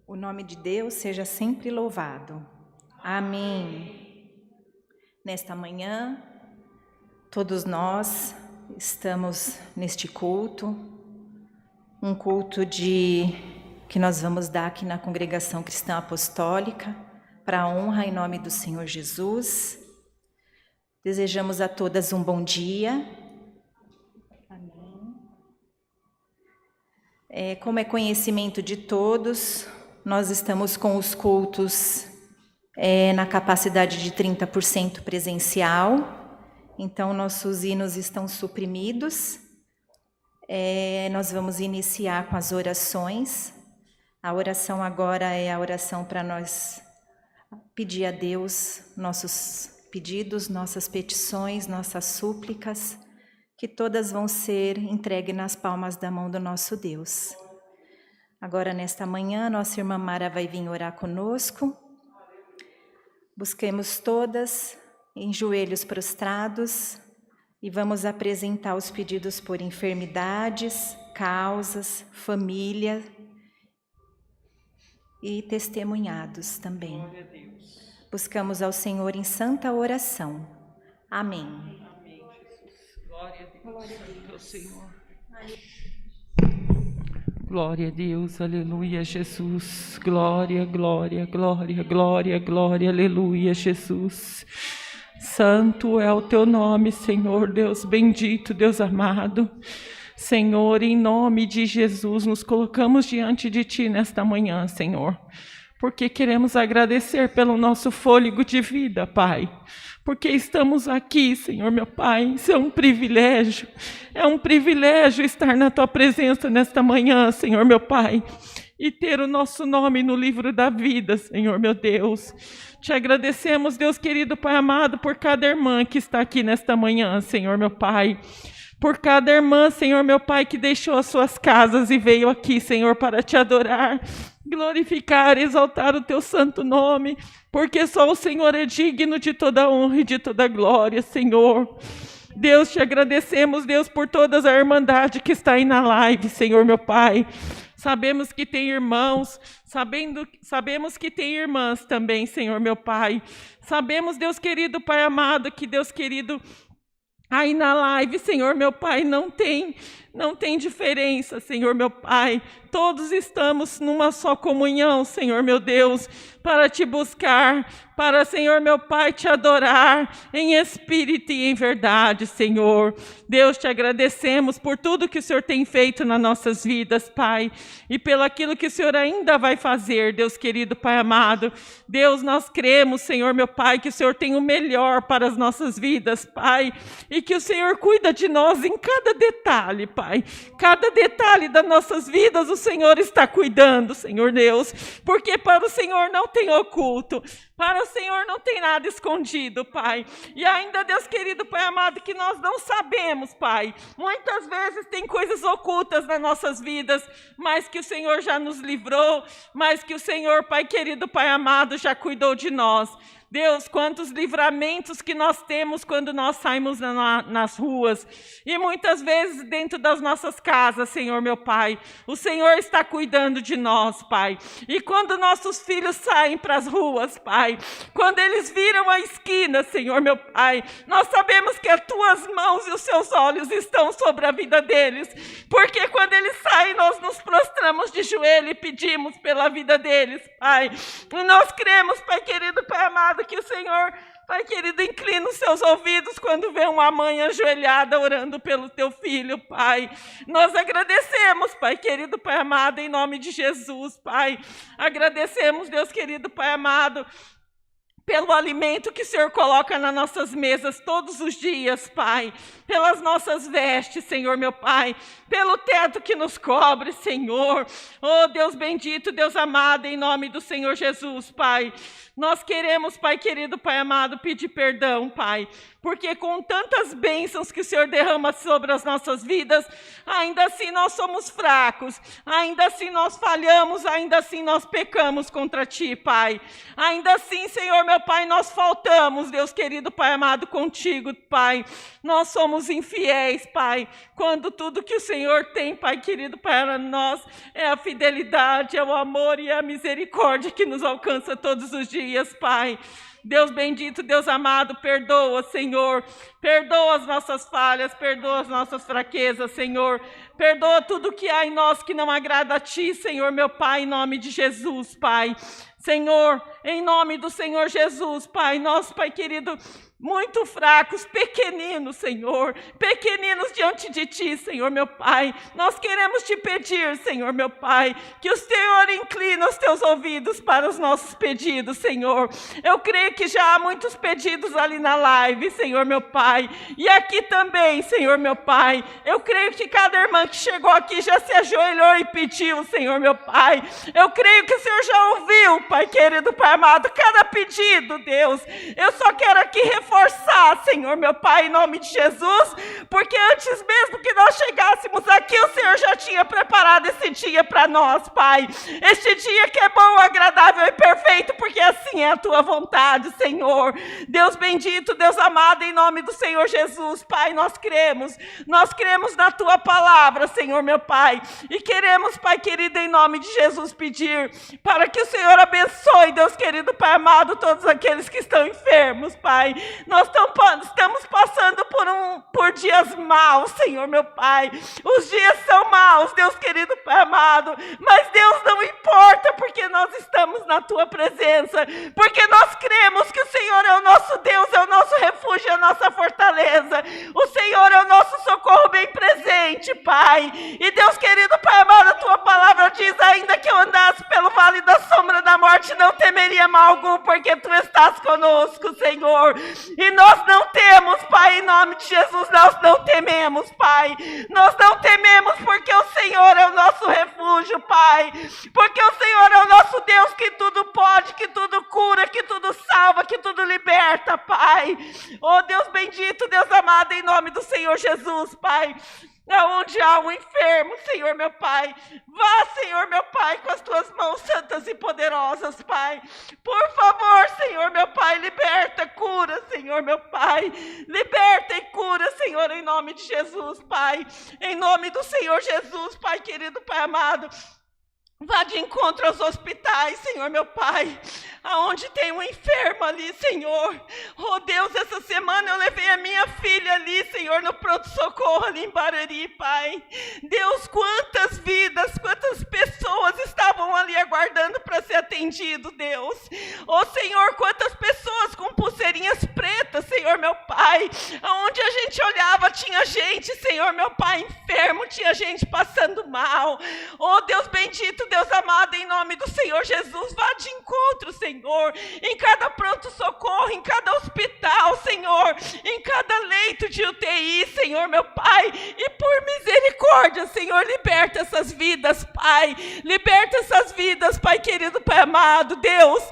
O nome de Deus seja sempre louvado. Amém. Nesta manhã, todos nós estamos neste culto, um culto que nós vamos dar aqui na Congregação Cristã Apostólica, para a honra e nome do Senhor Jesus. Desejamos a todas um bom dia. Amém. Como é conhecimento de todos, nós estamos com os cultos na capacidade de 30% presencial, então nossos hinos estão suprimidos. Nós vamos iniciar com as orações. A oração agora é a oração para nós pedir a Deus nossos pedidos, nossas petições, nossas súplicas, que todas vão ser entregues nas palmas da mão do nosso Deus. Agora, nesta manhã, nossa irmã Mara vai vir orar conosco. Busquemos todas em joelhos prostrados e vamos apresentar os pedidos por enfermidades, causas, família e testemunhados também. Glória a Deus. Buscamos ao Senhor em santa oração. Amém. Amém, Jesus. Glória a Deus. Glória a Deus. Santo Senhor. Glória a Deus, aleluia, Jesus. Glória, glória, glória, glória, glória, aleluia, Jesus. Santo é o teu nome, Senhor, Deus bendito, Deus amado. Senhor, em nome de Jesus, nos colocamos diante de Ti nesta manhã, Senhor, porque queremos agradecer pelo nosso fôlego de vida, Pai, porque estamos aqui, Senhor meu Pai. Isso é um privilégio estar na Tua presença nesta manhã, Senhor meu Pai, e ter o nosso nome no livro da vida, Senhor meu Deus. Te agradecemos, Deus querido, Pai amado, por cada irmã que está aqui nesta manhã, Senhor meu Pai. Por cada irmã, Senhor meu Pai, que deixou as suas casas e veio aqui, Senhor, para Te adorar, glorificar, exaltar o Teu santo nome, porque só o Senhor é digno de toda honra e de toda glória, Senhor. Deus, Te agradecemos, Deus, por toda a irmandade que está aí na live, Senhor meu Pai. Sabemos que tem irmãos, sabemos que tem irmãs também, Senhor meu Pai. Sabemos, Deus querido, Pai amado, que Deus querido, aí na live, Senhor meu Pai, não tem diferença, Senhor meu Pai. Todos estamos numa só comunhão, Senhor meu Deus, para Te buscar, para, Senhor meu Pai, Te adorar em espírito e em verdade, Senhor. Deus, Te agradecemos por tudo que o Senhor tem feito nas nossas vidas, Pai, e pelo aquilo que o Senhor ainda vai fazer, Deus querido, Pai amado. Deus, nós cremos, Senhor meu Pai, que o Senhor tem o melhor para as nossas vidas, Pai, e que o Senhor cuida de nós em cada detalhe, Pai. Cada detalhe das nossas vidas o Senhor está cuidando, Senhor Deus, porque para o Senhor não tem oculto, para o Senhor não tem nada escondido, Pai. E ainda, Deus querido, Pai amado, que nós não sabemos, Pai. Muitas vezes tem coisas ocultas nas nossas vidas, mas que o Senhor já nos livrou, mas que o Senhor, Pai querido, Pai amado, já cuidou de nós. Deus, quantos livramentos que nós temos quando nós saímos nas ruas. E muitas vezes dentro das nossas casas, Senhor meu Pai, o Senhor está cuidando de nós, Pai. E quando nossos filhos saem para as ruas, Pai, quando eles viram a esquina, Senhor meu Pai, nós sabemos que as Tuas mãos e os Seus olhos estão sobre a vida deles. Porque quando eles saem, nós nos prostramos de joelho e pedimos pela vida deles, Pai. E nós cremos, Pai querido, Pai amado, que o Senhor, Pai querido, inclina os seus ouvidos quando vê uma mãe ajoelhada orando pelo teu filho, Pai. Nós agradecemos, Pai querido, Pai amado, em nome de Jesus, Pai. Agradecemos, Deus querido, Pai amado, pelo alimento que o Senhor coloca nas nossas mesas todos os dias, Pai. Pelas nossas vestes, Senhor meu Pai. Pelo teto que nos cobre, Senhor. Oh, Deus bendito, Deus amado, em nome do Senhor Jesus, Pai. Nós queremos, Pai querido, Pai amado, pedir perdão, Pai. Porque com tantas bênçãos que o Senhor derrama sobre as nossas vidas, ainda assim nós somos fracos. Ainda assim nós falhamos, ainda assim nós pecamos contra Ti, Pai. Ainda assim, Senhor meu Pai, nós faltamos, Deus querido, Pai amado, contigo, Pai. Nós somos infiéis, Pai, quando tudo que o Senhor tem, Pai querido, para nós é a fidelidade, é o amor e a misericórdia que nos alcança todos os dias, Pai. Deus bendito, Deus amado, perdoa, Senhor. Perdoa as nossas falhas, perdoa as nossas fraquezas, Senhor. Perdoa tudo que há em nós que não agrada a Ti, Senhor, meu Pai, em nome de Jesus, Pai. Senhor, em nome do Senhor Jesus, Pai, nós, Pai querido, muito fracos, pequeninos, Senhor, pequeninos diante de Ti, Senhor, meu Pai. Nós queremos Te pedir, Senhor, meu Pai, que o Senhor inclina os Teus ouvidos para os nossos pedidos, Senhor. Eu creio que já há muitos pedidos ali na live, Senhor, meu Pai, e aqui também, Senhor, meu Pai. Eu creio que cada irmã que chegou aqui já se ajoelhou e pediu, Senhor, meu Pai. Eu creio que o Senhor já ouviu, Pai querido, Pai amado, cada pedido, Deus. Eu só quero aqui reforçar, Senhor, meu Pai, em nome de Jesus, porque antes mesmo que nós chegássemos aqui, o Senhor já tinha preparado esse dia para nós, Pai. Este dia que é bom, agradável e perfeito, porque assim é a Tua vontade, Senhor. Deus bendito, Deus amado, em nome do Senhor Jesus, Pai, nós cremos na Tua palavra, Senhor, meu Pai, e queremos, Pai querido, em nome de Jesus, pedir para que o Senhor abençoe, Deus querido, Pai amado, todos aqueles que estão enfermos, Pai. Nós estamos passando por dias maus, Senhor, meu Pai. Os dias são maus, Deus querido, Pai amado, mas Deus não importa, porque nós estamos na Tua presença, porque nós cremos que o Senhor é o nosso Deus, é o nosso refúgio, é a nossa fortaleza. O Senhor é o nosso socorro bem presente, Pai. E Deus querido, Pai amado, a Tua palavra diz: ainda que eu andasse pelo vale da sombra da morte, morte, não temeria mal algum, porque Tu estás conosco, Senhor. E nós não temos, Pai, em nome de Jesus, nós não tememos, Pai. Nós não tememos porque o Senhor é o nosso refúgio, Pai. Porque o Senhor é o nosso Deus que tudo pode, que tudo cura, que tudo salva, que tudo liberta, Pai. Oh Deus bendito, Deus amado, em nome do Senhor Jesus, Pai. Aonde há um enfermo, Senhor meu Pai, vá, Senhor meu Pai, com as Tuas mãos santas e poderosas, Pai. Por favor, Senhor meu Pai, liberta, cura, Senhor meu Pai. Liberta e cura, Senhor, em nome de Jesus, Pai. Em nome do Senhor Jesus, Pai querido, Pai amado. Vá de encontro aos hospitais, Senhor meu Pai, aonde tem um enfermo ali, Senhor. Oh Deus, essa semana eu levei a minha filha ali, Senhor, no pronto-socorro ali em Barueri, Pai. Deus, quantas vidas, quantas pessoas estavam ali aguardando para ser atendido, Deus. Oh Senhor, quantas pessoas com pulseirinhas pretas, Senhor meu Pai, aonde a gente olhava tinha gente, Senhor meu Pai, enfermo, tinha gente passando mal. Oh Deus bendito, Deus amado, em nome do Senhor Jesus, vá de encontro, Senhor, em cada pronto-socorro, em cada hospital, Senhor, em cada leito de UTI, Senhor, meu Pai, e por misericórdia, Senhor, liberta essas vidas, Pai, liberta essas vidas, Pai querido, Pai amado, Deus,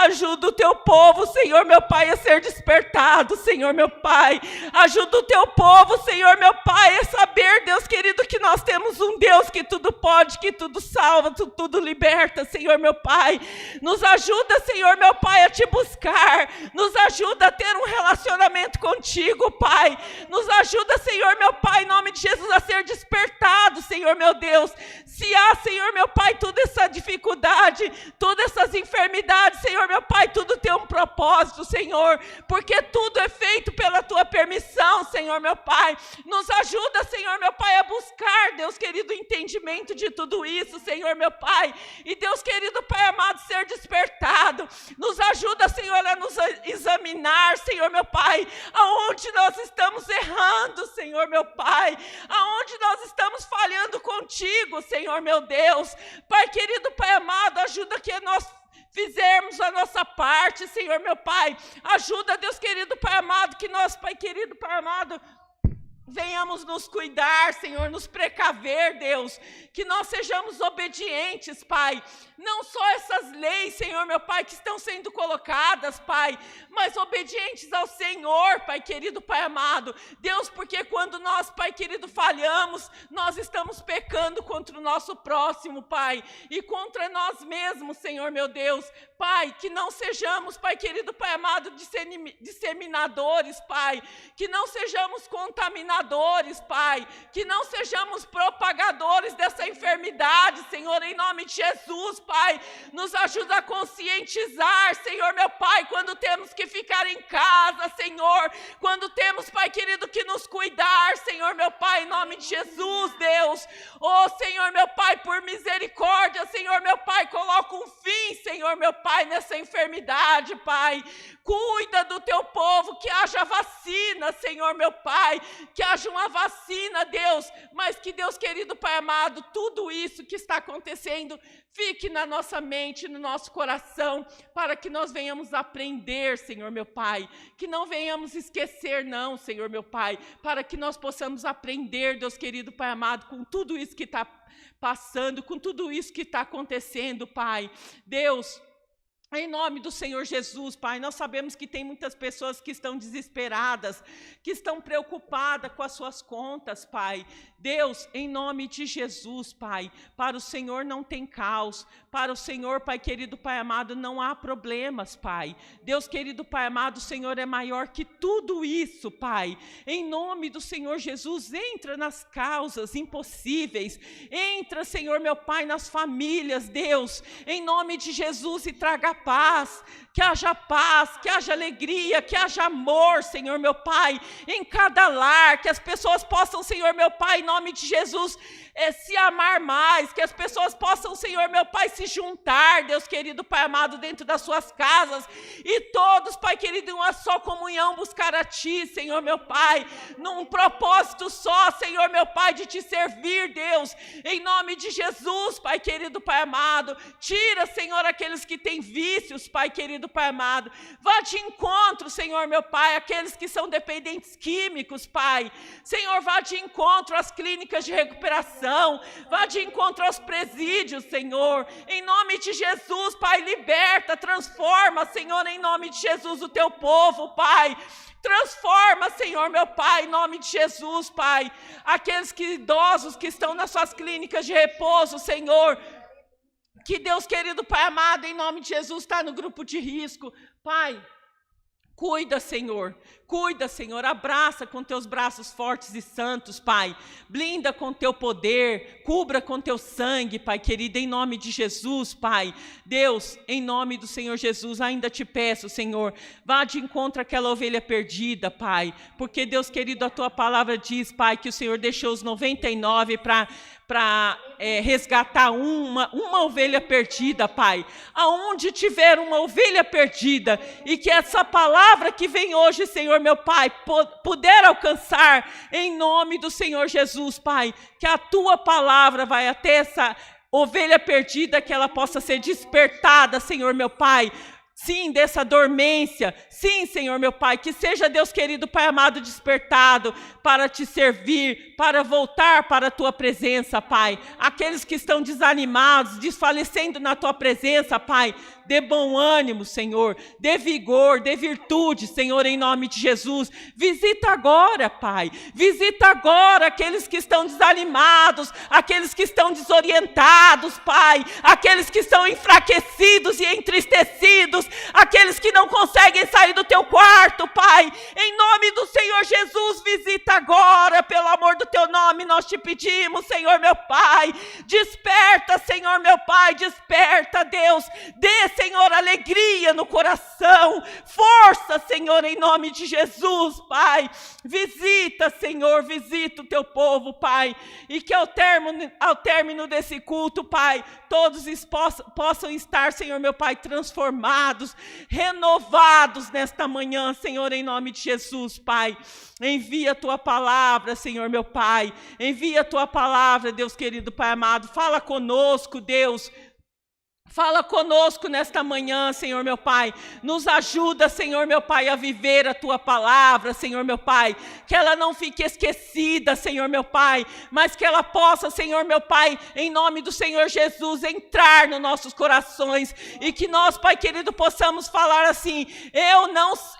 ajuda o Teu povo, Senhor, meu Pai, a ser despertado, Senhor, meu Pai, ajuda o Teu povo, Senhor, meu Pai, a saber, Deus querido, que nós temos um Deus que tudo pode, que tudo salva, tudo liberta, Senhor meu Pai. Nos ajuda, Senhor meu Pai, a Te buscar. Nos ajuda a ter um relacionamento contigo, Pai. Nos ajuda, Senhor meu Pai, em nome de Jesus, a ser despertado, Senhor meu Deus. Se há, Senhor meu Pai, toda essa dificuldade, todas essas enfermidades, Senhor meu Pai, tudo tem um propósito, Senhor, porque tudo é feito pela Tua permissão, Senhor meu Pai. Nos ajuda, Senhor meu Pai, a buscar, Deus querido, o entendimento de tudo isso, Senhor meu Pai, e Deus querido, Pai amado, ser despertado. Nos ajuda, Senhor, a nos examinar, Senhor meu Pai, aonde nós estamos errando, Senhor meu Pai, aonde nós estamos falhando contigo, Senhor meu Deus. Pai querido, Pai amado, ajuda que nós fizermos a nossa parte, Senhor meu Pai. Ajuda, Deus querido, Pai amado, que nós, Pai querido, Pai amado, venhamos nos cuidar, Senhor, nos precaver, Deus, que nós sejamos obedientes, Pai, não só essas leis, Senhor, meu Pai, que estão sendo colocadas, Pai, mas obedientes ao Senhor, Pai querido, Pai amado, Deus, porque quando nós, Pai querido, falhamos, nós estamos pecando contra o nosso próximo, Pai, e contra nós mesmos, Senhor, meu Deus, Pai, que não sejamos, Pai querido, Pai amado, disseminadores, Pai, que não sejamos contaminadores, Pai, que não sejamos propagadores dessa enfermidade, Senhor, em nome de Jesus, Pai, nos ajuda a conscientizar, Senhor, meu Pai, quando temos que ficar em casa, Senhor, quando temos, Pai querido, que nos cuidar, Senhor, meu Pai, em nome de Jesus, Deus, oh, Senhor, meu Pai, por misericórdia, Senhor, meu Pai, coloca um fim, Senhor, meu Pai, nessa enfermidade, Pai, cuida do Teu povo, que haja vacina, Senhor, meu Pai, que haja uma vacina, Deus, mas que, Deus querido, Pai amado, tudo isso que está acontecendo fique na nossa mente, no nosso coração, para que nós venhamos aprender, Senhor, meu Pai, que não venhamos esquecer, não, Senhor, meu Pai, para que nós possamos aprender, Deus querido, Pai amado, com tudo isso que está passando, com tudo isso que está acontecendo, Pai, Deus, em nome do Senhor Jesus, Pai, nós sabemos que tem muitas pessoas que estão desesperadas, que estão preocupadas com as suas contas, Pai. Deus, em nome de Jesus, Pai, para o Senhor não tem caos, para o Senhor, Pai querido, Pai amado, não há problemas, Pai. Deus querido, Pai amado, o Senhor é maior que tudo isso, Pai. Em nome do Senhor Jesus, entra nas causas impossíveis, entra, Senhor, meu Pai, nas famílias, Deus, em nome de Jesus, e traga paz, que haja alegria, que haja amor, Senhor meu Pai, em cada lar, que as pessoas possam, Senhor meu Pai, em nome de Jesus, se amar mais, que as pessoas possam, Senhor, meu Pai, se juntar, Deus querido, Pai amado, dentro das suas casas, e todos, Pai querido, em uma só comunhão buscar a Ti, Senhor, meu Pai, num propósito só, Senhor, meu Pai, de Te servir, Deus, em nome de Jesus, Pai querido, Pai amado. Tira, Senhor, aqueles que têm vícios, Pai querido, Pai amado. Vá de encontro, Senhor, meu Pai, aqueles que são dependentes químicos, Pai. Senhor, vá de encontro às clínicas de recuperação, vá de encontro aos presídios, Senhor. Em nome de Jesus, Pai, liberta, transforma, Senhor, em nome de Jesus, o Teu povo, Pai. Transforma, Senhor, meu Pai, em nome de Jesus, Pai. Aqueles idosos que estão nas suas clínicas de repouso, Senhor. Que Deus querido, Pai amado, em nome de Jesus, está no grupo de risco. Pai, cuida, Senhor, abraça com Teus braços fortes e santos, Pai, blinda com Teu poder, cubra com Teu sangue, Pai querido, em nome de Jesus, Pai. Deus, em nome do Senhor Jesus, ainda Te peço, Senhor, vá de encontro àquela ovelha perdida, Pai, porque, Deus querido, a Tua palavra diz, Pai, que o Senhor deixou os 99 para resgatar uma ovelha perdida, Pai. Aonde tiver uma ovelha perdida, e que essa palavra que vem hoje, Senhor, meu Pai, puder alcançar, em nome do Senhor Jesus, Pai, que a Tua palavra vai até essa ovelha perdida, que ela possa ser despertada, Senhor, meu Pai. Sim, dessa dormência. Sim, Senhor, meu Pai, que seja, Deus querido, Pai amado, despertado para Te servir, para voltar para a Tua presença, Pai. Aqueles que estão desanimados, desfalecendo na Tua presença, Pai, dê bom ânimo, Senhor, dê vigor, dê virtude, Senhor, em nome de Jesus. Visita agora, Pai, visita agora aqueles que estão desanimados, aqueles que estão desorientados, Pai, aqueles que estão enfraquecidos e entristecidos, aqueles que não conseguem sair do Teu quarto, Pai, em nome do Senhor Jesus, visita agora, pelo amor do Teu nome, nós Te pedimos, Senhor, meu Pai, desperta, Senhor, meu Pai, desperta, Deus, dê, Senhor, alegria no coração, força, Senhor, em nome de Jesus, Pai, visita, Senhor, visita o Teu povo, Pai, e que ao término desse culto, Pai, todos possam estar, Senhor, meu Pai, transformados, renovados nesta manhã, Senhor, em nome de Jesus, Pai. Envia a Tua palavra, Senhor, meu Pai, envia a Tua palavra, Deus querido, Pai amado, fala conosco, Deus. Fala conosco nesta manhã, Senhor, meu Pai. Nos ajuda, Senhor, meu Pai, a viver a Tua palavra, Senhor, meu Pai. Que ela não fique esquecida, Senhor, meu Pai, mas que ela possa, Senhor, meu Pai, em nome do Senhor Jesus, entrar nos nossos corações, e que nós, Pai querido, possamos falar assim: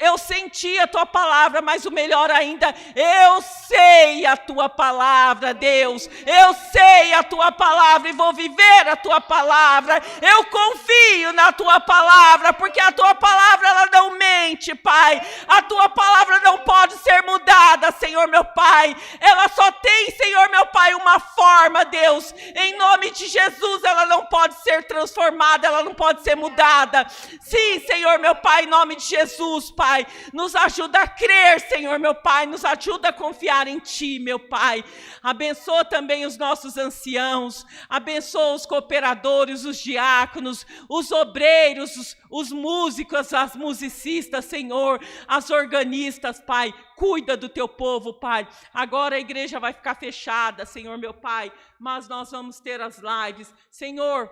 eu senti a Tua palavra, mas o melhor ainda, eu sei a Tua palavra, Deus. Eu sei a Tua palavra e vou viver a Tua palavra. Eu confio na Tua palavra, porque a Tua palavra, ela não mente, Pai. A Tua palavra não pode ser mudada, Senhor, meu Pai. Ela só tem, Senhor, meu Pai, uma forma, Deus. Em nome de Jesus, ela não pode ser transformada, ela não pode ser mudada. Sim, Senhor, meu Pai, em nome de Jesus, Pai, nos ajuda a crer, Senhor, meu Pai, nos ajuda a confiar em Ti, meu Pai. Abençoa também os nossos anciãos, abençoa os cooperadores, os diáconos, os obreiros, os músicos, as musicistas, Senhor, as organistas, Pai. Cuida do Teu povo, Pai. Agora a igreja vai ficar fechada, Senhor, meu Pai, mas nós vamos ter as lives. Senhor,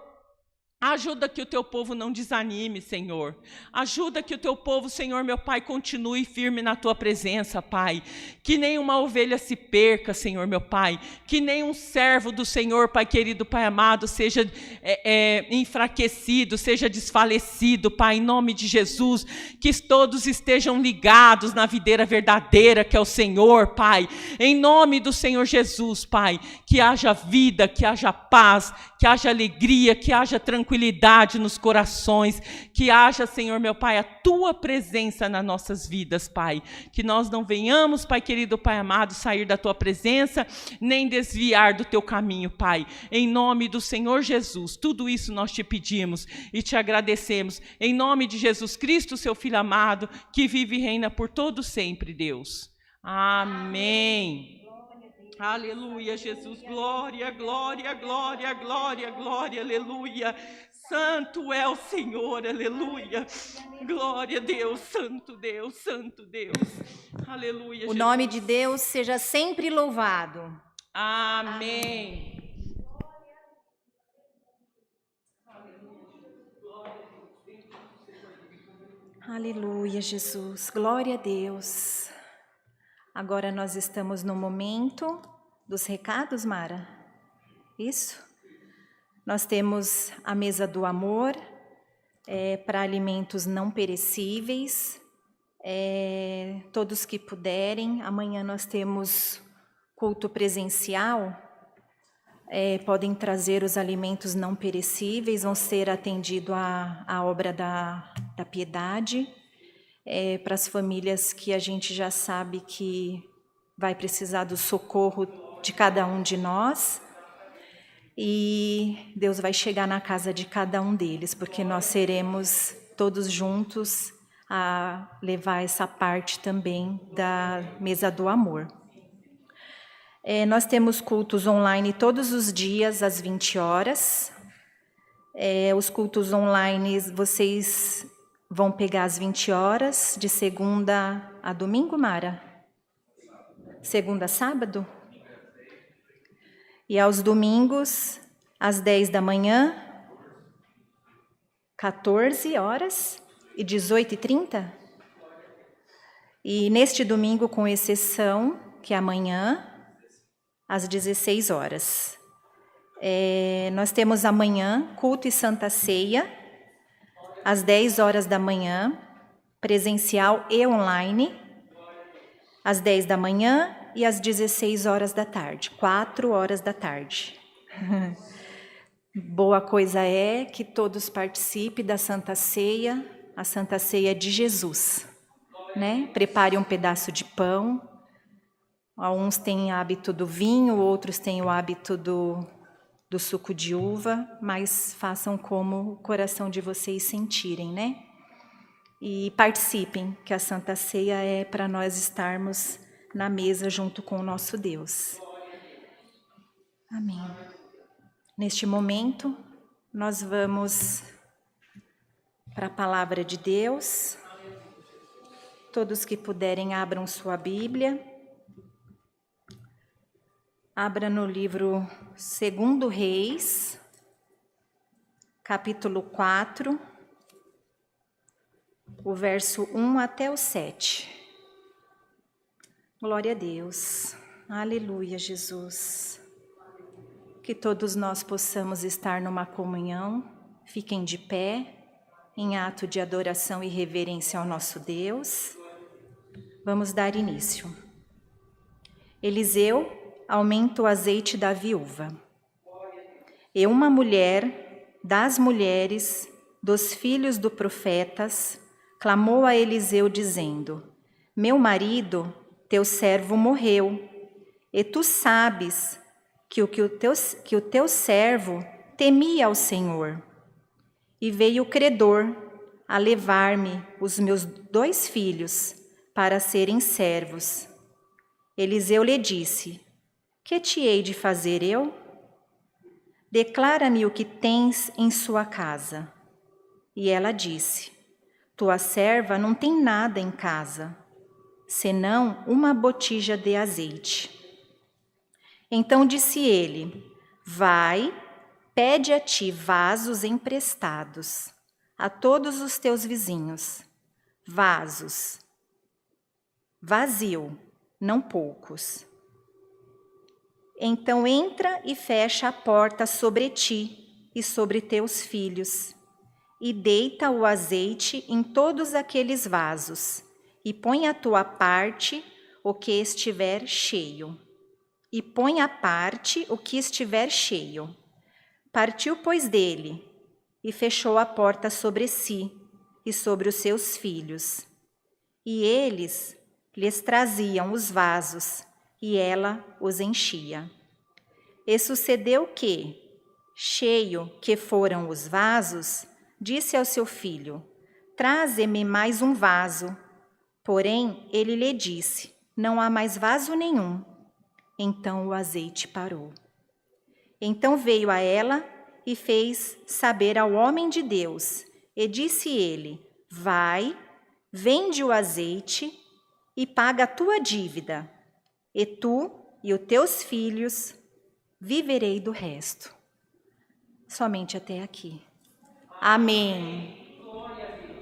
ajuda que o Teu povo não desanime, Senhor. Ajuda que o Teu povo, Senhor, meu Pai, continue firme na Tua presença, Pai. Que nenhuma ovelha se perca, Senhor, meu Pai. Que nenhum servo do Senhor, Pai querido, Pai amado, seja enfraquecido, seja desfalecido, Pai, em nome de Jesus. Que todos estejam ligados na videira verdadeira, que é o Senhor, Pai. Em nome do Senhor Jesus, Pai. Que haja vida, que haja paz, que haja alegria, que haja tranquilidade nos corações, que haja, Senhor, meu Pai, a Tua presença nas nossas vidas, Pai. Que nós não venhamos, Pai querido, Pai amado, sair da Tua presença, nem desviar do Teu caminho, Pai. Em nome do Senhor Jesus, tudo isso nós Te pedimos e Te agradecemos. Em nome de Jesus Cristo, Seu Filho amado, que vive e reina por todo sempre, Deus. Amém. Aleluia, Jesus, glória, glória, glória, glória, glória, aleluia. Santo é o Senhor, aleluia. Glória a Deus, santo Deus, santo Deus. Aleluia, O Jesus. nome de Deus seja sempre louvado. Amém. Aleluia, Jesus. Glória a Deus. Agora nós estamos no momento dos recados, Mara. Isso? Nós temos a mesa do amor para alimentos não perecíveis. Todos que puderem. Amanhã nós temos culto presencial. Podem trazer os alimentos não perecíveis, vão ser atendido a obra da piedade, para as famílias que a gente já sabe que vai precisar do socorro de cada um de nós, e Deus vai chegar na casa de cada um deles, porque nós seremos todos juntos a levar essa parte também da mesa do amor. Nós temos cultos online todos os dias, às 20 horas. Os cultos online, vocês vão pegar às 20 horas, de segunda a domingo, Mara? Segunda a sábado? E aos domingos, às 10 da manhã, 14 horas e 18h30? E neste domingo, com exceção, que é amanhã, às 16 horas. Nós temos amanhã culto e Santa Ceia, às 10 horas da manhã, presencial e online, às 10 da manhã e às 16 horas da tarde, 4 horas da tarde. Boa coisa é que todos participem da Santa Ceia, a Santa Ceia de Jesus, né? Prepare um pedaço de pão. Alguns têm hábito do vinho, outros têm o hábito do suco de uva, mas façam como o coração de vocês sentirem, né? E participem, que a Santa Ceia é para nós estarmos na mesa junto com o nosso Deus. Amém. Neste momento, nós vamos para a Palavra de Deus. Todos que puderem, abram sua Bíblia. Abra no livro 2 Reis, capítulo 4, o verso 1 até o 7. Glória a Deus. Aleluia, Jesus. Que todos nós possamos estar numa comunhão. Fiquem de pé, em ato de adoração e reverência ao nosso Deus. Vamos dar início. Eliseu aumenta o azeite da viúva. E uma mulher das mulheres dos filhos dos profetas clamou a Eliseu dizendo: Meu marido, teu servo, morreu, e tu sabes que o teu servo temia ao Senhor. E veio o credor a levar-me os meus 2 filhos para serem servos. Eliseu lhe disse: Que te hei de fazer eu? Declara-me o que tens em sua casa. E ela disse: Tua serva não tem nada em casa, senão uma botija de azeite. Então disse ele: Vai, pede a ti vasos emprestados a todos os teus vizinhos, vasos, vazio, não poucos. Então entra e fecha a porta sobre ti e sobre teus filhos, e deita o azeite em todos aqueles vasos, e põe à tua parte o que estiver cheio. E põe à parte o que estiver cheio. Partiu, pois, dele, e fechou a porta sobre si e sobre os seus filhos. E eles lhes traziam os vasos, e ela os enchia. E sucedeu que, cheio que foram os vasos, disse ao seu filho: Traze-me mais um vaso. Porém, ele lhe disse: Não há mais vaso nenhum. Então o azeite parou. Então veio a ela e fez saber ao homem de Deus. E disse ele: vai, vende o azeite e paga a tua dívida. E tu e os teus filhos viverei do resto. Somente até aqui. Amém.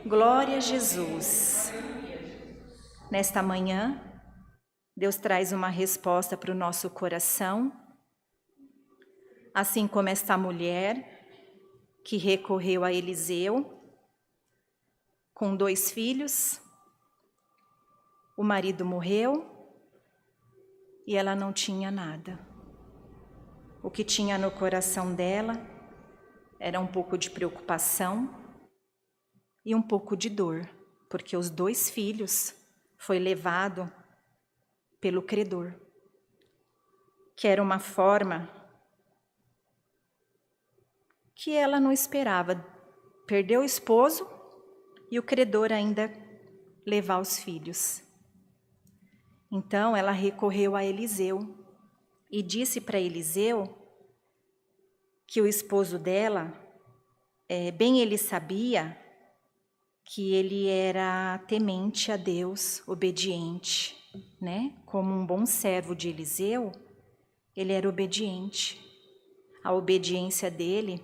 Glória a Jesus. Nesta manhã, Deus traz uma resposta para o nosso coração, assim como esta mulher que recorreu a Eliseu, com 2 filhos, o marido morreu e ela não tinha nada. O que tinha no coração dela era um pouco de preocupação e um pouco de dor, porque os 2 filhos foi levado pelo credor, que era uma forma que ela não esperava. Perdeu o esposo e o credor ainda levar os filhos. Então ela recorreu a Eliseu e disse para Eliseu que o esposo dela, bem ele sabia que ele era temente a Deus, obediente, né? Como um bom servo de Eliseu, ele era obediente. A obediência dele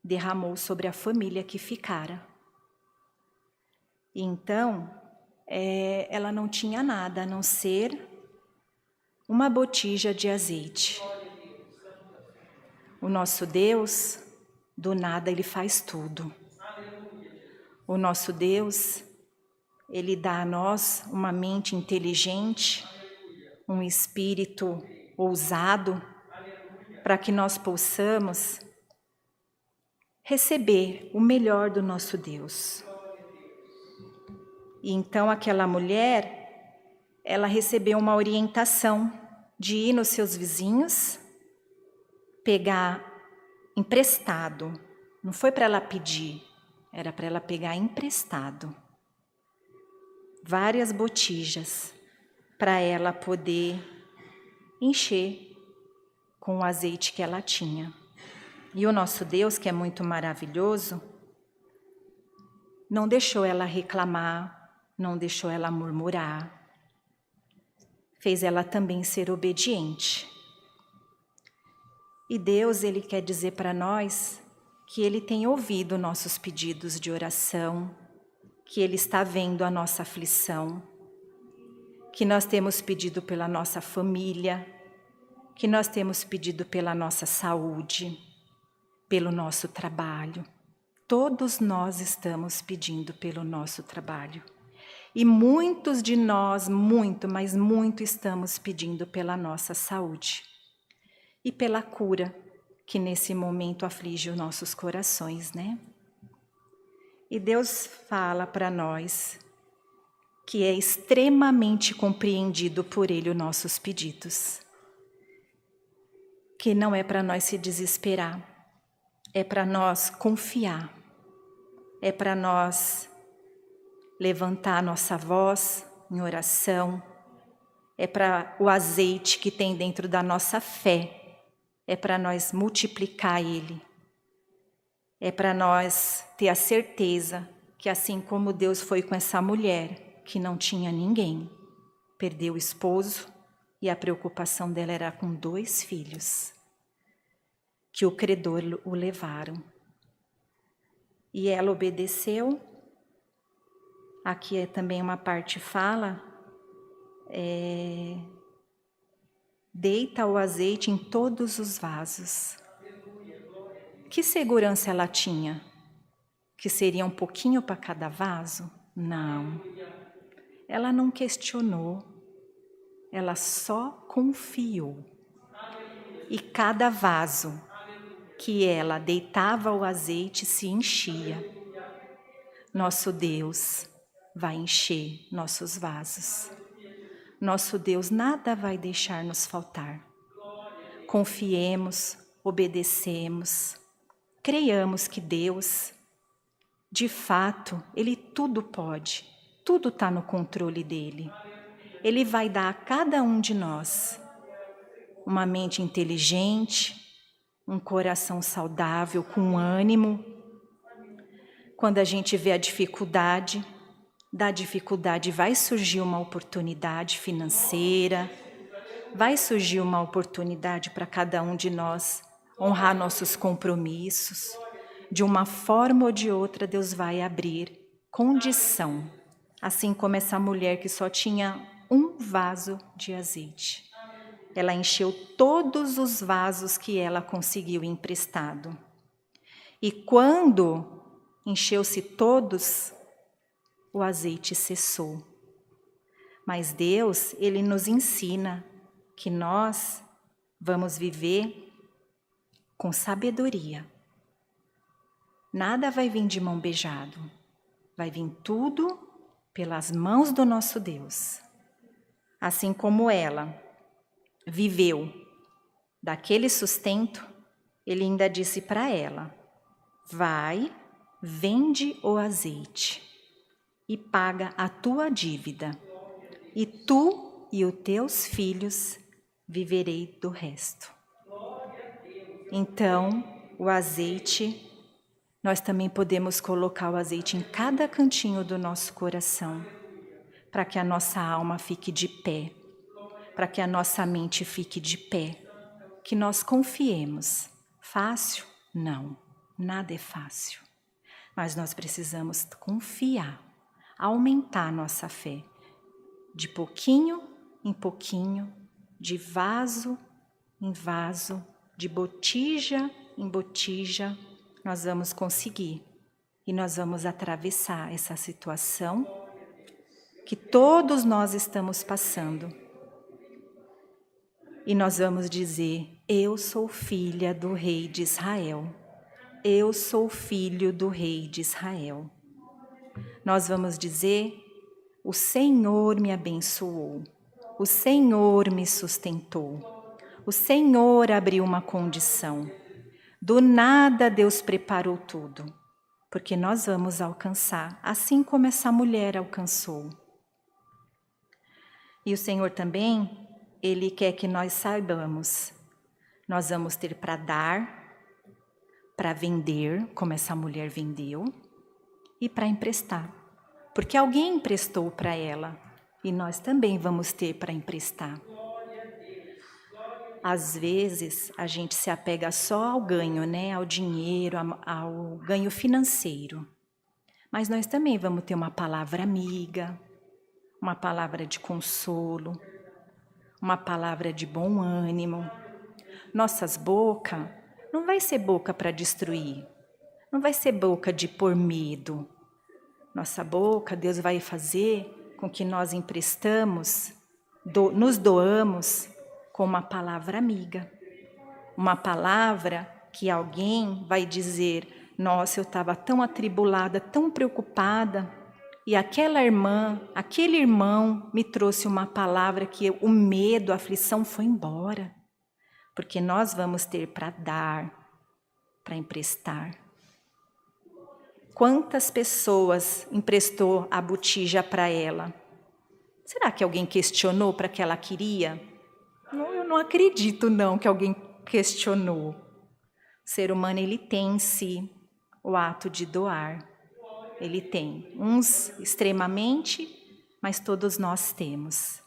derramou sobre a família que ficara. E então, ela não tinha nada a não ser uma botija de azeite. O nosso Deus, do nada, Ele faz tudo. O nosso Deus, Ele dá a nós uma mente inteligente, um espírito ousado, para que nós possamos receber o melhor do nosso Deus. E então aquela mulher, ela recebeu uma orientação de ir nos seus vizinhos, pegar emprestado. Não foi para ela pedir, era para ela pegar emprestado. Várias botijas para ela poder encher com o azeite que ela tinha. E o nosso Deus, que é muito maravilhoso, não deixou ela reclamar, não deixou ela murmurar. Fez ela também ser obediente. E Deus, Ele quer dizer para nós que Ele tem ouvido nossos pedidos de oração, que Ele está vendo a nossa aflição, que nós temos pedido pela nossa família, que nós temos pedido pela nossa saúde, pelo nosso trabalho. Todos nós estamos pedindo pelo nosso trabalho. E muitos de nós, mas muito estamos pedindo pela nossa saúde. E pela cura, que nesse momento aflige os nossos corações, né? E Deus fala para nós que é extremamente compreendido por Ele os nossos pedidos. Que não é para nós se desesperar, é para nós confiar, é para nós levantar a nossa voz em oração, é para o azeite que tem dentro da nossa fé, é para nós multiplicar ele, é para nós ter a certeza que assim como Deus foi com essa mulher, que não tinha ninguém, perdeu o esposo e a preocupação dela era com 2 filhos, que o credor o levaram. E ela obedeceu. Aqui é também uma parte fala, deita o azeite em todos os vasos. Que segurança ela tinha? Que seria um pouquinho para cada vaso? Não. Ela não questionou, ela só confiou. E cada vaso que ela deitava o azeite se enchia. Nosso Deus vai encher nossos vasos. Nosso Deus nada vai deixar nos faltar. Confiemos, obedecemos, creiamos que Deus, de fato, Ele tudo pode, tudo está no controle dEle. Ele vai dar a cada um de nós uma mente inteligente, um coração saudável, com ânimo. Quando a gente vê a dificuldade, da dificuldade vai surgir uma oportunidade financeira, vai surgir uma oportunidade para cada um de nós honrar nossos compromissos. De uma forma ou de outra, Deus vai abrir condição. Assim como essa mulher que só tinha um vaso de azeite. Ela encheu todos os vasos que ela conseguiu emprestado. E quando encheu-se todos, o azeite cessou. Mas Deus, Ele nos ensina que nós vamos viver com sabedoria. Nada vai vir de mão beijado. Vai vir tudo pelas mãos do nosso Deus. Assim como ela viveu daquele sustento, Ele ainda disse para ela: vai, vende o azeite e paga a tua dívida, e tu e os teus filhos viverei do resto. Então, o azeite, nós também podemos colocar o azeite em cada cantinho do nosso coração, para que a nossa alma fique de pé, para que a nossa mente fique de pé, que nós confiemos. Fácil? Não, nada é fácil. Mas nós precisamos confiar, aumentar a nossa fé, de pouquinho em pouquinho, de vaso em vaso, de botija em botija, nós vamos conseguir. E nós vamos atravessar essa situação que todos nós estamos passando. E nós vamos dizer: eu sou filha do rei de Israel. Eu sou filho do rei de Israel. Nós vamos dizer: o Senhor me abençoou. O Senhor me sustentou. O Senhor abriu uma condição. Do nada Deus preparou tudo. Porque nós vamos alcançar, assim como essa mulher alcançou. E o Senhor também, Ele quer que nós saibamos. Nós vamos ter para dar, para vender, como essa mulher vendeu, e para emprestar. Porque alguém emprestou para ela, e nós também vamos ter para emprestar. Às vezes, a gente se apega só ao ganho, né? Ao dinheiro, ao ganho financeiro. Mas nós também vamos ter uma palavra amiga, uma palavra de consolo, uma palavra de bom ânimo. Nossas bocas não vai ser boca para destruir, não vai ser boca de pôr medo. Nossa boca, Deus vai fazer com que nós emprestamos, nos doamos com uma palavra amiga. Uma palavra que alguém vai dizer: nossa, eu estava tão atribulada, tão preocupada, e aquela irmã, aquele irmão me trouxe uma palavra que o medo, a aflição foi embora. Porque nós vamos ter para dar, para emprestar. Quantas pessoas emprestou a botija para ela? Será que alguém questionou para que ela queria? Não, eu não acredito não que alguém questionou. O ser humano, ele tem em si o ato de doar. Ele tem. Uns extremamente, mas todos nós temos.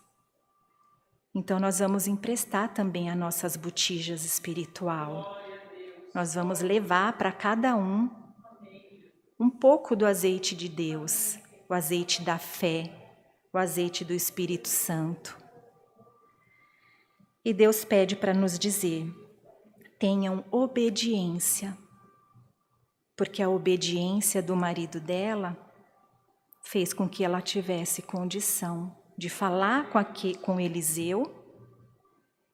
Então nós vamos emprestar também as nossas botijas espiritual. Nós vamos levar para cada um pouco do azeite de Deus, o azeite da fé, o azeite do Espírito Santo. E Deus pede para nos dizer: tenham obediência, porque a obediência do marido dela fez com que ela tivesse condição de falar com Eliseu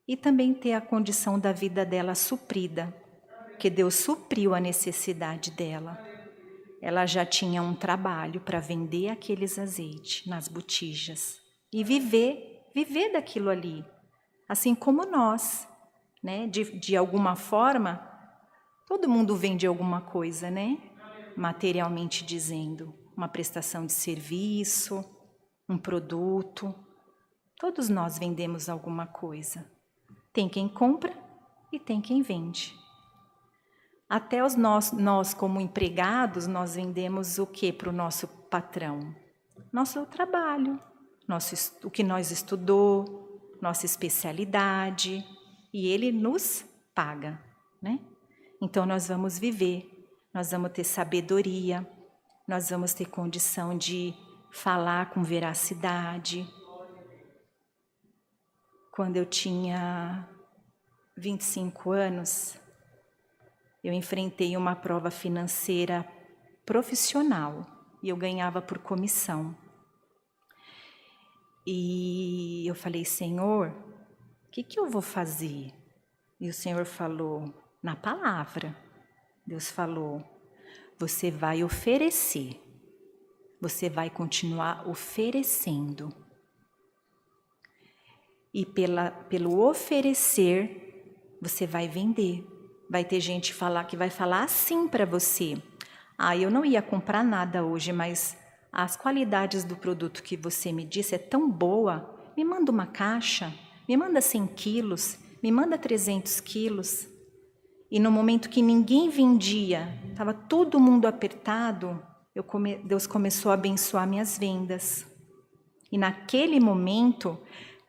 e também ter a condição da vida dela suprida, porque Deus supriu a necessidade dela. Ela já tinha um trabalho para vender aqueles azeites nas botijas e viver daquilo ali, assim como nós, né? De alguma forma, todo mundo vende alguma coisa, né? Materialmente dizendo, uma prestação de serviço, um produto, todos nós vendemos alguma coisa. Tem quem compra e tem quem vende. Até nós como empregados, nós vendemos o que para o nosso patrão? Nosso trabalho, o que nós estudou, nossa especialidade, e ele nos paga, né? Então nós vamos viver, nós vamos ter sabedoria, nós vamos ter condição de falar com veracidade. Quando eu tinha 25 anos, eu enfrentei uma prova financeira profissional e eu ganhava por comissão. E eu falei, Senhor, o que eu vou fazer? E o Senhor falou, na palavra, Deus falou, você vai oferecer, você vai continuar oferecendo. E pelo oferecer, você vai vender. Vai ter gente que vai falar assim para você. Eu não ia comprar nada hoje, mas as qualidades do produto que você me disse é tão boa. Me manda uma caixa, me manda 100 quilos, me manda 300 quilos. E no momento que ninguém vendia, estava todo mundo apertado, Deus começou a abençoar minhas vendas. E naquele momento,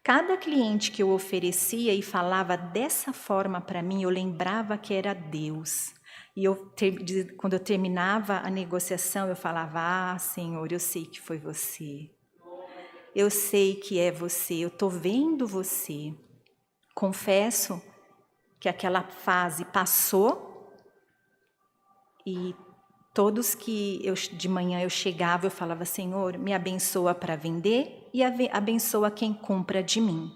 cada cliente que eu oferecia e falava dessa forma para mim, eu lembrava que era Deus. E quando eu terminava a negociação, eu falava, Senhor, eu sei que foi você. Eu sei que é você, eu estou vendo você. Confesso que aquela fase passou e todos que de manhã eu chegava, eu falava, Senhor, me abençoa para vender e abençoa quem compra de mim.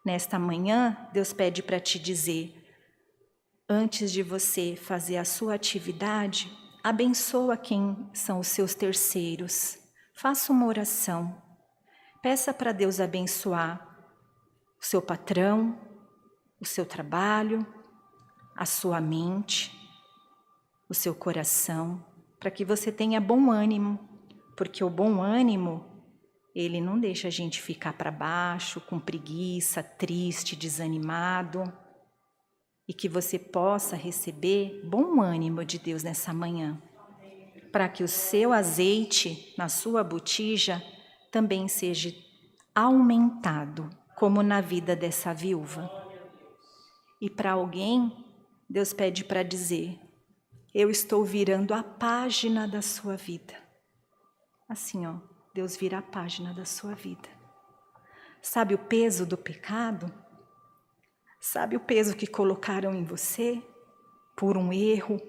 Nesta manhã, Deus pede para te dizer, antes de você fazer a sua atividade, abençoa quem são os seus terceiros. Faça uma oração. Peça para Deus abençoar o seu patrão, o seu trabalho, a sua mente, o seu coração, para que você tenha bom ânimo, porque o bom ânimo, ele não deixa a gente ficar para baixo, com preguiça, triste, desanimado, e que você possa receber bom ânimo de Deus nessa manhã, para que o seu azeite na sua botija também seja aumentado, como na vida dessa viúva. E para alguém, Deus pede para dizer, eu estou virando a página da sua vida. Assim, Deus vira a página da sua vida. Sabe o peso do pecado? Sabe o peso que colocaram em você? Por um erro,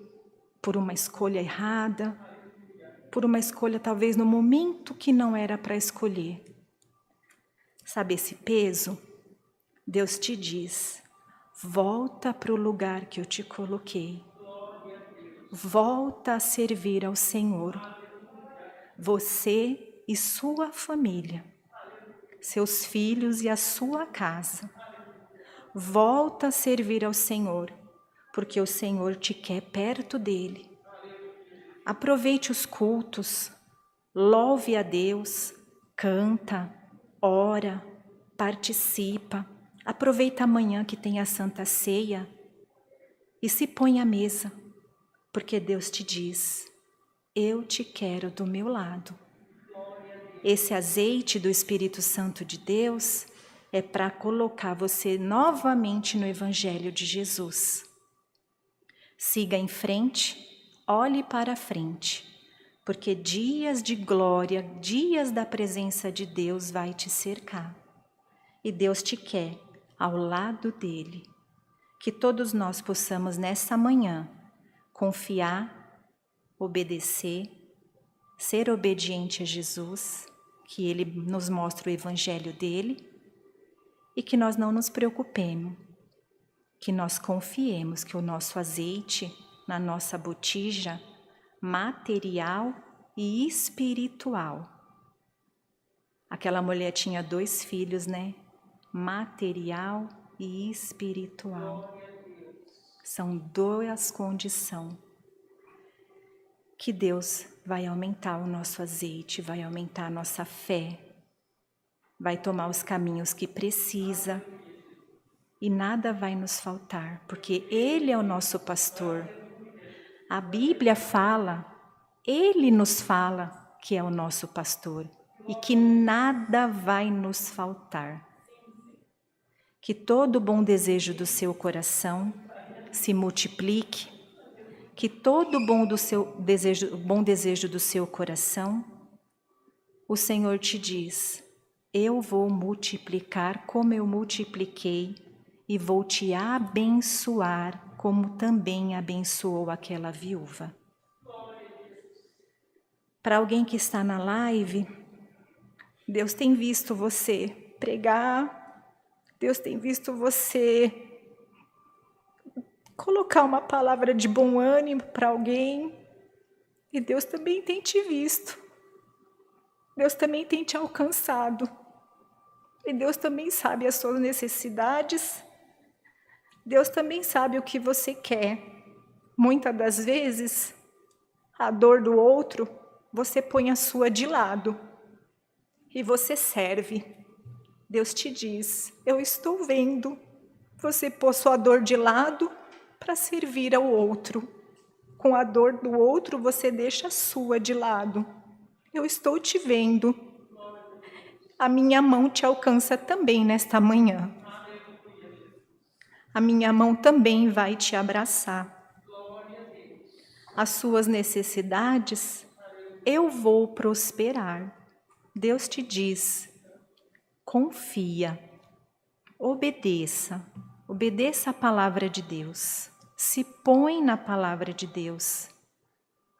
por uma escolha errada, por uma escolha talvez no momento que não era para escolher. Sabe esse peso? Deus te diz, volta para o lugar que eu te coloquei. Volta a servir ao Senhor. Você e sua família, seus filhos e a sua casa. Volta a servir ao Senhor, porque o Senhor te quer perto dele. Aproveite os cultos, louve a Deus, canta, ora, participa. Aproveita amanhã que tem a Santa Ceia e se põe à mesa, porque Deus te diz, eu te quero do meu lado. Esse azeite do Espírito Santo de Deus é para colocar você novamente no Evangelho de Jesus. Siga em frente, olhe para frente, porque dias de glória, dias da presença de Deus vai te cercar. E Deus te quer ao lado dele. Que todos nós possamos nessa manhã confiar, obedecer, ser obediente a Jesus, que ele nos mostra o Evangelho dele, e que nós não nos preocupemos, que nós confiemos que o nosso azeite na nossa botija material e espiritual. Aquela mulher tinha 2 filhos, né? Material e espiritual. São 2 condições. Que Deus vai aumentar o nosso azeite, vai aumentar a nossa fé, vai tomar os caminhos que precisa, e nada vai nos faltar, porque Ele é o nosso pastor. A Bíblia fala, Ele nos fala que é o nosso pastor e que nada vai nos faltar. Que todo bom desejo do seu coração se multiplique, que todo bom desejo do seu coração, o Senhor te diz, eu vou multiplicar como eu multipliquei e vou te abençoar como também abençoou aquela viúva. Para alguém que está na live, Deus tem visto você pregar, Deus tem visto você colocar uma palavra de bom ânimo para alguém, e Deus também tem te visto, Deus também tem te alcançado, e Deus também sabe as suas necessidades, Deus também sabe o que você quer. Muitas das vezes, a dor do outro, você põe a sua de lado e você serve. Deus te diz, eu estou vendo você pôr sua dor de lado para servir ao outro. Com a dor do outro, você deixa a sua de lado. Eu estou te vendo. A minha mão te alcança também nesta manhã. A minha mão também vai te abraçar. As suas necessidades, eu vou prosperar. Deus te diz, confia, obedeça a palavra de Deus, se põe na palavra de Deus,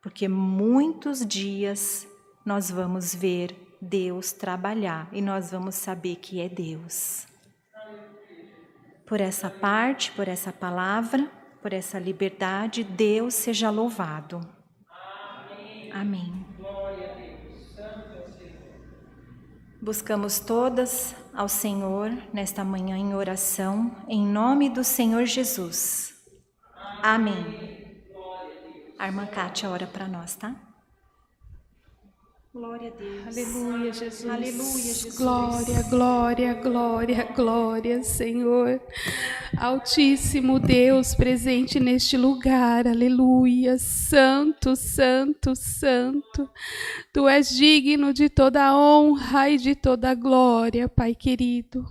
porque muitos dias nós vamos ver Deus trabalhar e nós vamos saber que é Deus. Por essa parte, por essa palavra, por essa liberdade, Deus seja louvado. Amém. Buscamos todas ao Senhor nesta manhã em oração, em nome do Senhor Jesus. Amém. A irmã Kátia ora para nós, tá? Glória a Deus. Aleluia, Jesus. Aleluia, Jesus. Glória, glória, glória, glória, Senhor. Altíssimo Deus presente neste lugar. Aleluia. Santo, santo, santo. Tu és digno de toda a honra e de toda a glória, Pai querido.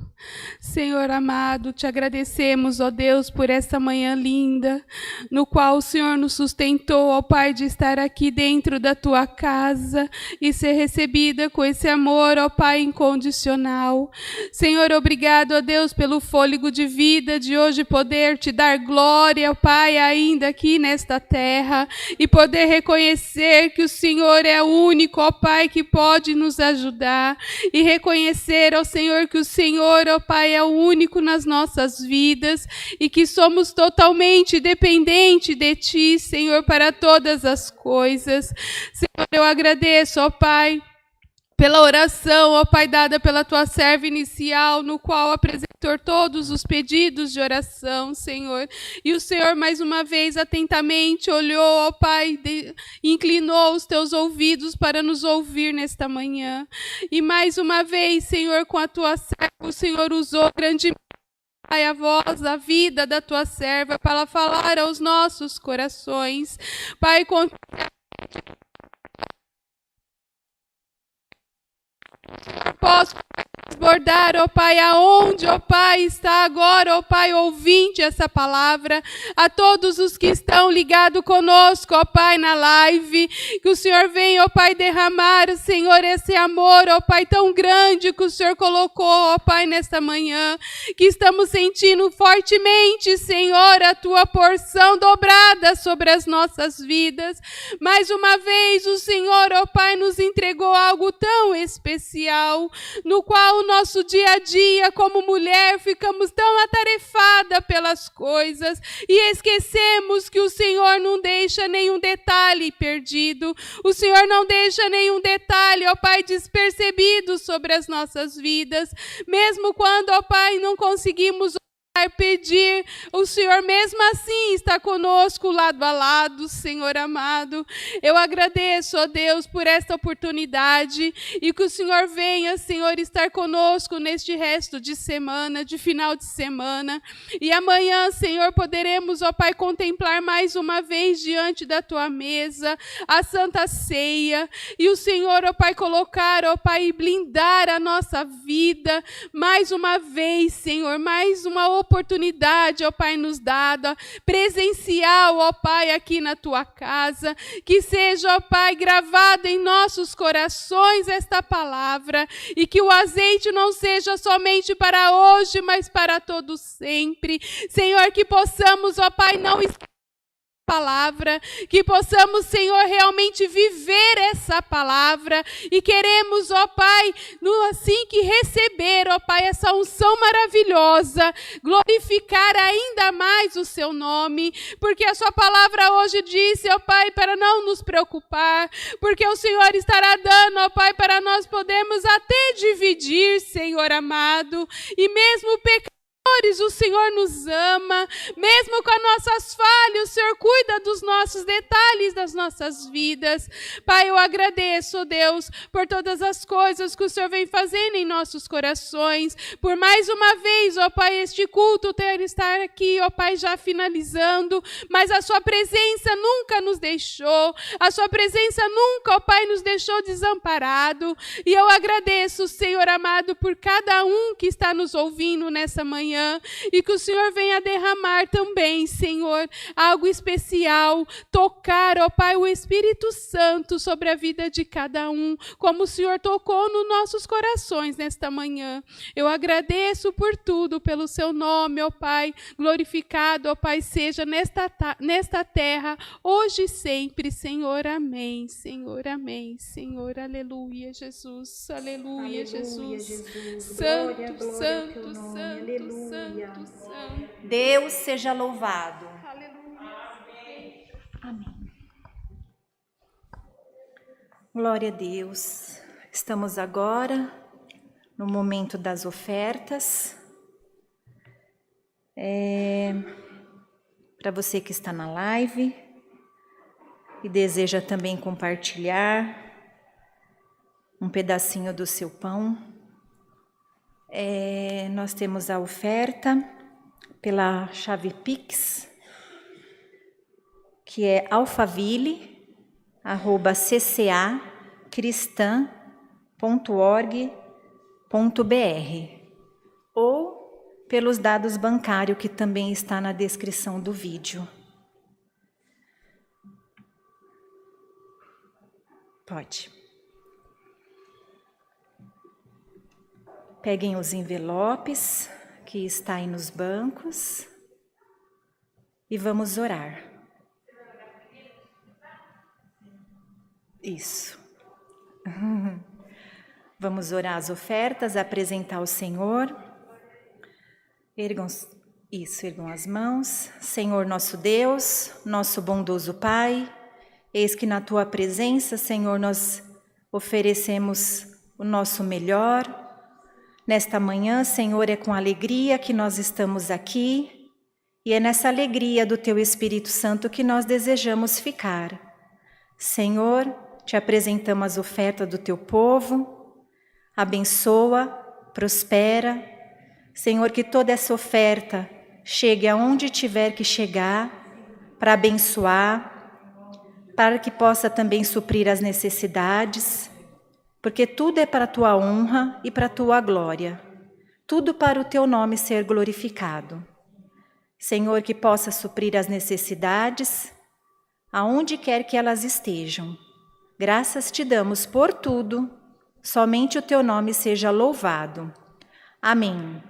Senhor amado, te agradecemos, ó Deus, por essa manhã linda, no qual o Senhor nos sustentou, ó Pai, de estar aqui dentro da tua casa e ser recebida com esse amor, ó Pai, incondicional. Senhor, obrigado, ó Deus, pelo fôlego de vida de hoje poder te dar glória, ó Pai, ainda aqui nesta terra e poder reconhecer que o Senhor é o único, ó Pai, que pode nos ajudar e reconhecer, ó Senhor, que o Senhor, ó Pai, é o único nas nossas vidas e que somos totalmente dependentes de Ti, Senhor, para todas as coisas. Senhor, eu agradeço, ó Pai, pela oração, ó Pai, dada pela Tua serva inicial, no qual apresentou todos os pedidos de oração, Senhor. E o Senhor, mais uma vez, atentamente olhou, ó Pai, inclinou os Teus ouvidos para nos ouvir nesta manhã. E mais uma vez, Senhor, com a Tua serva, o Senhor usou grandemente, Pai, a voz, a vida da Tua serva para falar aos nossos corações. Pai, posso transbordar, ó Pai, aonde, ó Pai, está agora, ó Pai, ouvinte essa palavra, a todos os que estão ligados conosco, ó Pai, na live, que o Senhor venha, ó Pai, derramar, Senhor, esse amor, ó Pai, tão grande que o Senhor colocou, ó Pai, nesta manhã, que estamos sentindo fortemente, Senhor, a Tua porção dobrada sobre as nossas vidas. Mais uma vez, o Senhor, ó Pai, nos entregou algo tão especial, no qual o nosso dia a dia como mulher ficamos tão atarefada pelas coisas e esquecemos que o Senhor não deixa nenhum detalhe perdido, o Senhor não deixa nenhum detalhe, ó Pai, despercebido sobre as nossas vidas, mesmo quando, ó Pai, não conseguimos pedir, o Senhor mesmo assim está conosco lado a lado, Senhor amado. Eu agradeço, ó Deus, por esta oportunidade e que o Senhor venha, Senhor, estar conosco neste resto de semana, de final de semana. E amanhã, Senhor, poderemos, ó Pai, contemplar mais uma vez diante da Tua mesa a Santa Ceia. E o Senhor, ó Pai, colocar, ó Pai, e blindar a nossa vida mais uma vez, Senhor, mais uma oportunidade, ó Pai, nos dada, presencial, ó Pai, aqui na Tua casa, que seja, ó Pai, gravada em nossos corações esta palavra, e que o azeite não seja somente para hoje, mas para todo sempre. Senhor, que possamos, ó Pai, não esquecer palavra, que possamos, Senhor, realmente viver essa palavra, e queremos, ó Pai, assim que receber, ó Pai, essa unção maravilhosa, glorificar ainda mais o Seu nome, porque a Sua palavra hoje disse, ó Pai, para não nos preocupar, porque o Senhor estará dando, ó Pai, para nós podermos até dividir, Senhor amado, e mesmo pecadores, o Senhor nos ama, mesmo com as nossas falhas, o Senhor cuida dos nossos detalhes, das nossas vidas. Pai, eu agradeço, Deus, por todas as coisas que o Senhor vem fazendo em nossos corações, por mais uma vez, ó Pai, este culto ter estar aqui, ó Pai, já finalizando, mas a Sua presença nunca nos deixou, a Sua presença nunca, ó Pai, nos deixou desamparado, e eu agradeço, Senhor amado, por cada um que está nos ouvindo nessa manhã, e que o Senhor venha derramar também, Senhor, algo especial, tocar, ó Pai, o Espírito Santo sobre a vida de cada um, como o Senhor tocou nos nossos corações nesta manhã. Eu agradeço por tudo, pelo Seu nome, ó Pai, glorificado, ó Pai, seja nesta terra, hoje e sempre, Senhor, amém, Senhor, amém, Senhor, aleluia, Jesus, aleluia, Jesus. Santo, Glória, glória santo, ao teu nome. santo, Aleluia. santo, santo. Deus seja louvado. Aleluia. Amém. Glória a Deus. Estamos agora no momento das ofertas. Para você que está na live e deseja também compartilhar um pedacinho do seu pão, nós temos a oferta pela chave Pix, que é alfaville@ccacristã.org.br, ou pelos dados bancários que também está na descrição do vídeo. Pode. Peguem os envelopes que está aí nos bancos e vamos orar. Isso. Vamos orar as ofertas, apresentar ao Senhor. Ergam as mãos. Senhor nosso Deus, nosso bondoso Pai, eis que na Tua presença, Senhor, nós oferecemos o nosso melhor. Nesta manhã, Senhor, é com alegria que nós estamos aqui, e é nessa alegria do Teu Espírito Santo que nós desejamos ficar. Senhor, Te apresentamos as ofertas do Teu povo, abençoa, prospera. Senhor, que toda essa oferta chegue aonde tiver que chegar, para abençoar, para que possa também suprir as necessidades, porque tudo é para a Tua honra e para a Tua glória, tudo para o Teu nome ser glorificado. Senhor, que possa suprir as necessidades, aonde quer que elas estejam. Graças Te damos por tudo, somente o Teu nome seja louvado. Amém.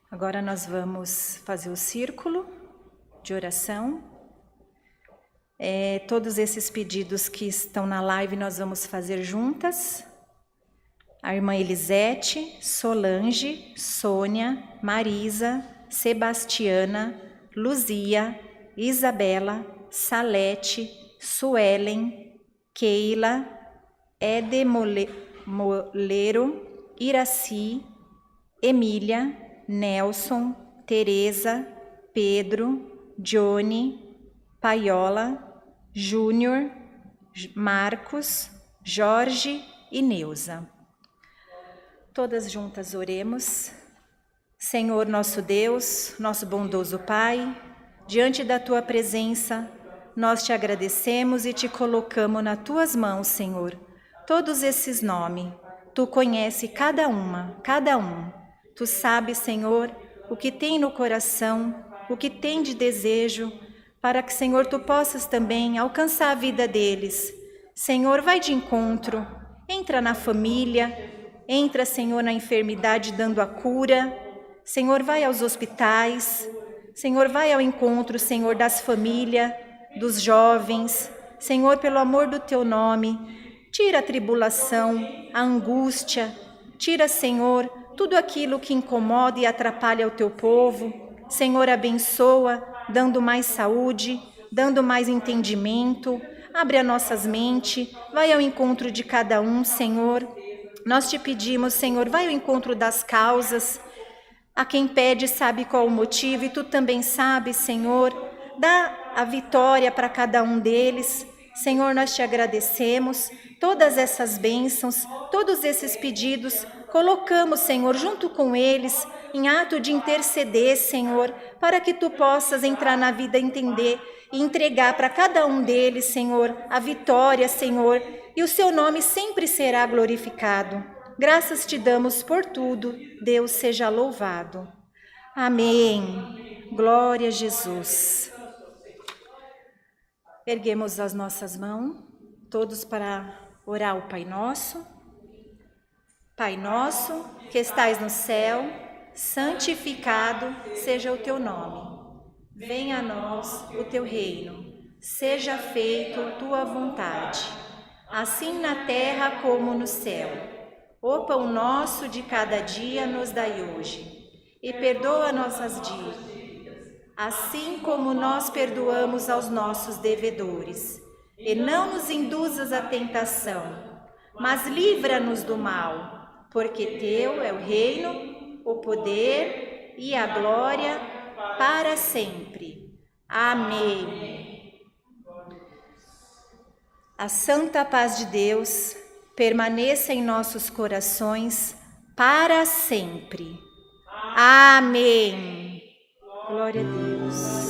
Agora nós vamos fazer o círculo de oração. Todos esses pedidos que estão na live nós vamos fazer juntas. a irmã Elisete, Solange, Sônia, Marisa, Sebastiana, Luzia, Isabela, Salete, Suelen, Keila, Moleiro, Iraci, Emília, Nelson, Tereza, Pedro, Johnny, Paiola, Júnior, Marcos, Jorge e Neuza. Todas juntas oremos. Senhor nosso Deus, nosso bondoso Pai, diante da Tua presença, nós te agradecemos e te colocamos nas Tuas mãos, Senhor. Todos esses nomes, Tu conhece cada um. Tu sabes, Senhor, o que tem no coração, o que tem de desejo, para que, Senhor, Tu possas também alcançar a vida deles. Senhor, vai de encontro, entra na família, entra, Senhor, na enfermidade dando a cura. Senhor, vai aos hospitais. Senhor, vai ao encontro, Senhor, das famílias, dos jovens. Senhor, pelo amor do Teu nome, tira a tribulação, a angústia. Tira, Senhor, tudo aquilo que incomoda e atrapalha o Teu povo. Senhor, abençoa, dando mais saúde, dando mais entendimento. Abre as nossas mentes, vai ao encontro de cada um, Senhor. Nós te pedimos, Senhor, vai ao encontro das causas. A quem pede sabe qual o motivo e Tu também sabes, Senhor. Dá a vitória para cada um deles. Senhor, nós te agradecemos. Todas essas bênçãos, todos esses pedidos, colocamos, Senhor, junto com eles, em ato de interceder, Senhor, para que Tu possas entrar na vida, entender e entregar para cada um deles, Senhor, a vitória, Senhor, e o Seu nome sempre será glorificado. Graças te damos por tudo, Deus seja louvado. Amém. Glória a Jesus. Erguemos as nossas mãos, todos para orar o Pai Nosso. Pai nosso, que estais no céu, santificado seja o Teu nome. Venha a nós o Teu reino. Seja feita Tua vontade, assim na terra como no céu. O pão nosso de cada dia nos dai hoje, e perdoa nossas dívidas, assim como nós perdoamos aos nossos devedores. E não nos induzas à tentação, mas livra-nos do mal, porque Teu é o reino, o poder e a glória para sempre. Amém. A santa paz de Deus permaneça em nossos corações para sempre. Amém. Glória a Deus.